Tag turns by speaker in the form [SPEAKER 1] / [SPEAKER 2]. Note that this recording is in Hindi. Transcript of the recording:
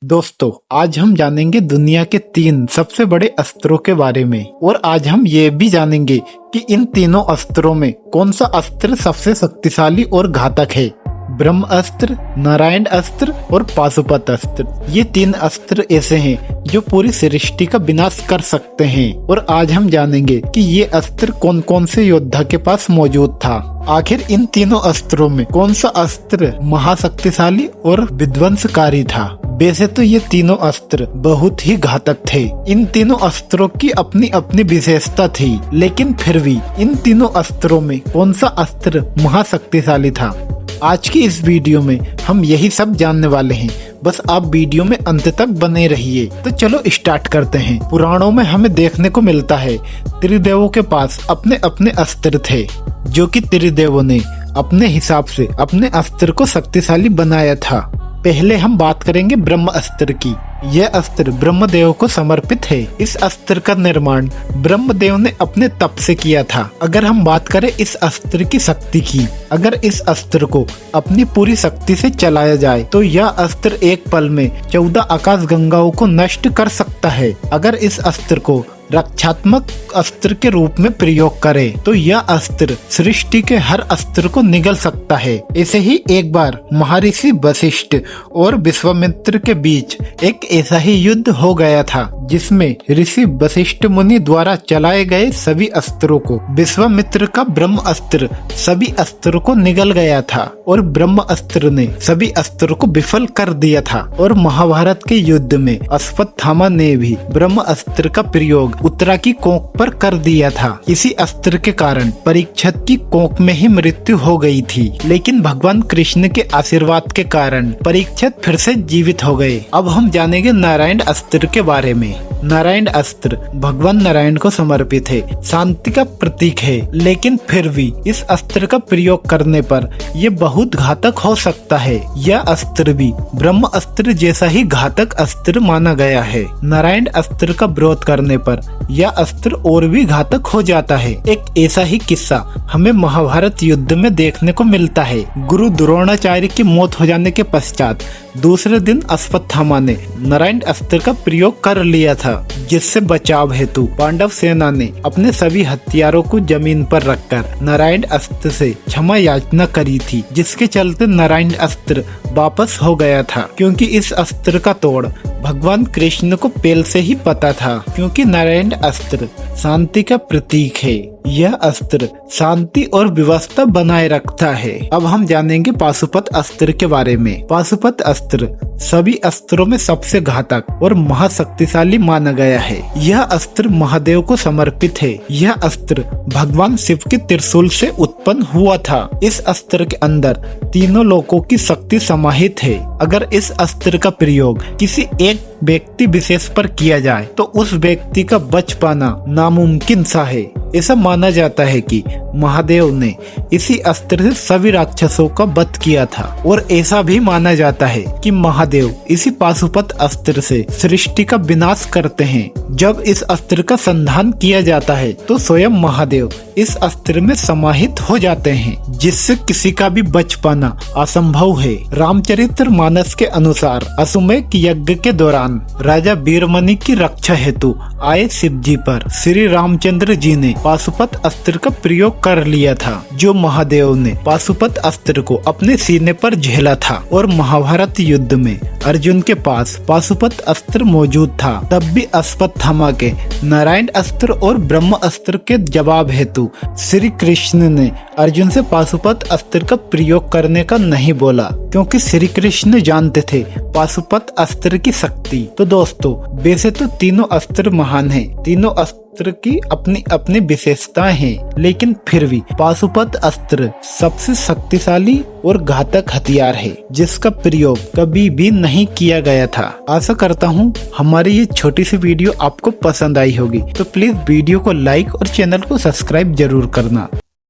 [SPEAKER 1] दोस्तों, आज हम जानेंगे दुनिया के 3 सबसे बड़े अस्त्रों के बारे में और आज हम ये भी जानेंगे कि इन तीनों अस्त्रों में कौन सा अस्त्र सबसे शक्तिशाली और घातक है। ब्रह्म अस्त्र, नारायण अस्त्र और पाशुपत अस्त्र। ये 3 अस्त्र ऐसे हैं जो पूरी सृष्टि का विनाश कर सकते हैं और आज हम जानेंगे कि ये अस्त्र कौन कौन से योद्धा के पास मौजूद था। आखिर इन तीनों अस्त्रों में कौन सा अस्त्र महाशक्तिशाली और विध्वंसकारी था। वैसे तो ये तीनों अस्त्र बहुत ही घातक थे। इन तीनों अस्त्रों की अपनी अपनी विशेषता थी, लेकिन फिर भी इन तीनों अस्त्रों में कौन सा अस्त्र महाशक्तिशाली था, आज की इस वीडियो में हम यही सब जानने वाले हैं। बस आप वीडियो में अंत तक बने रहिए। तो चलो स्टार्ट करते हैं। पुराणों में हमें देखने को मिलता है त्रिदेवों के पास अपने अपने अस्त्र थे, जो कि त्रिदेवों ने अपने हिसाब से अपने अस्त्र को शक्तिशाली बनाया था। पहले हम बात करेंगे ब्रह्म अस्त्र की। यह अस्त्र ब्रह्मदेव को समर्पित है। इस अस्त्र का निर्माण ब्रह्मदेव ने अपने तप से किया था। अगर हम बात करें इस अस्त्र की शक्ति की, अगर इस अस्त्र को अपनी पूरी शक्ति से चलाया जाए तो यह अस्त्र एक पल में 14 आकाश गंगाओं को नष्ट कर सकता है। अगर इस अस्त्र को रक्षात्मक अस्त्र के रूप में प्रयोग करे तो यह अस्त्र सृष्टि के हर अस्त्र को निगल सकता है। ऐसे ही एक बार महर्षि वशिष्ठ और विश्वामित्र के बीच एक ऐसा ही युद्ध हो गया था, जिसमें ऋषि वशिष्ठ मुनि द्वारा चलाए गए सभी अस्त्रों को विश्वामित्र का ब्रह्म अस्त्र सभी अस्त्रों को निगल गया था और ब्रह्म अस्त्र ने सभी अस्त्रों को विफल कर दिया था। और महाभारत के युद्ध में अश्वत्थामा ने भी ब्रह्म अस्त्र का प्रयोग उत्तरा की कोख पर कर दिया था। इसी अस्त्र के कारण परीक्षित की कोख में ही मृत्यु हो गई थी, लेकिन भगवान कृष्ण के आशीर्वाद के कारण परीक्षित फिर से जीवित हो गए। अब हम जानेंगे नारायण अस्त्र के बारे में। नारायण अस्त्र भगवान नारायण को समर्पित है, शांति का प्रतीक है, लेकिन फिर भी इस अस्त्र का प्रयोग करने पर यह बहुत घातक हो सकता है। यह अस्त्र भी ब्रह्म अस्त्र जैसा ही घातक अस्त्र माना गया है। नारायण अस्त्र का विरोध करने पर यह अस्त्र और भी घातक हो जाता है। एक ऐसा ही किस्सा हमें महाभारत युद्ध में देखने को मिलता है। गुरु द्रोणाचार्य की मौत हो जाने के पश्चात दूसरे दिन अश्वत्थामा ने नारायण अस्त्र का प्रयोग कर लिया था, जिससे बचाव हेतु पांडव सेना ने अपने सभी हथियारों को जमीन पर रखकर नारायण अस्त्र से क्षमा याचना करी थी, जिसके चलते नारायण अस्त्र वापस हो गया था। क्योंकि इस अस्त्र का तोड़ भगवान कृष्ण को पहले से ही पता था, क्योंकि नारायण अस्त्र शांति का प्रतीक है। यह अस्त्र शांति और व्यवस्था बनाए रखता है। अब हम जानेंगे पाशुपत अस्त्र के बारे में। पाशुपत अस्त्र सभी अस्त्रों में सबसे घातक और महाशक्तिशाली माना गया है। यह अस्त्र महादेव को समर्पित है। यह अस्त्र भगवान शिव के त्रिशूल से उत्पन्न हुआ था। इस अस्त्र के अंदर तीनों लोकों की शक्ति समाहित है। अगर इस अस्त्र का प्रयोग किसी एक व्यक्ति विशेष पर किया जाए तो उस व्यक्ति का बच पाना नामुमकिन सा है। ऐसा माना जाता है कि महादेव ने इसी अस्त्र से सभी राक्षसों का वध किया था और ऐसा भी माना जाता है कि महादेव इसी पाशुपत अस्त्र से सृष्टि का विनाश करते हैं। जब इस अस्त्र का संधान किया जाता है तो स्वयं महादेव इस अस्त्र में समाहित हो जाते हैं, जिससे किसी का भी बच पाना असंभव है। रामचरितमानस के अनुसार अश्वमेध यज्ञ के दौरान राजा वीरमणि की रक्षा हेतु आए शिव जी पर श्री रामचंद्र जी ने पाशुपत अस्त्र का प्रयोग कर लिया था, जो महादेव ने पाशुपत अस्त्र को अपने सीने पर झेला था। और महाभारत युद्ध में अर्जुन के पास पाशुपत अस्त्र मौजूद था, तब भी अश्वत्थामा के नारायण अस्त्र और ब्रह्म अस्त्र के जवाब हेतु श्री कृष्ण ने अर्जुन से पाशुपत अस्त्र का प्रयोग करने का नहीं बोला, क्योंकि श्री कृष्ण जानते थे पाशुपत अस्त्र की शक्ति। तो दोस्तों, वैसे तो तीनों अस्त्र महान हैं, तीनों अस्त्र की अपनी अपनी विशेषताएं हैं, लेकिन फिर भी पाशुपत अस्त्र सबसे शक्तिशाली और घातक हथियार है, जिसका प्रयोग कभी भी नहीं किया गया था। आशा करता हूँ हमारी ये छोटी सी वीडियो आपको पसंद आई होगी। तो प्लीज वीडियो को लाइक और चैनल को सब्सक्राइब जरूर करना।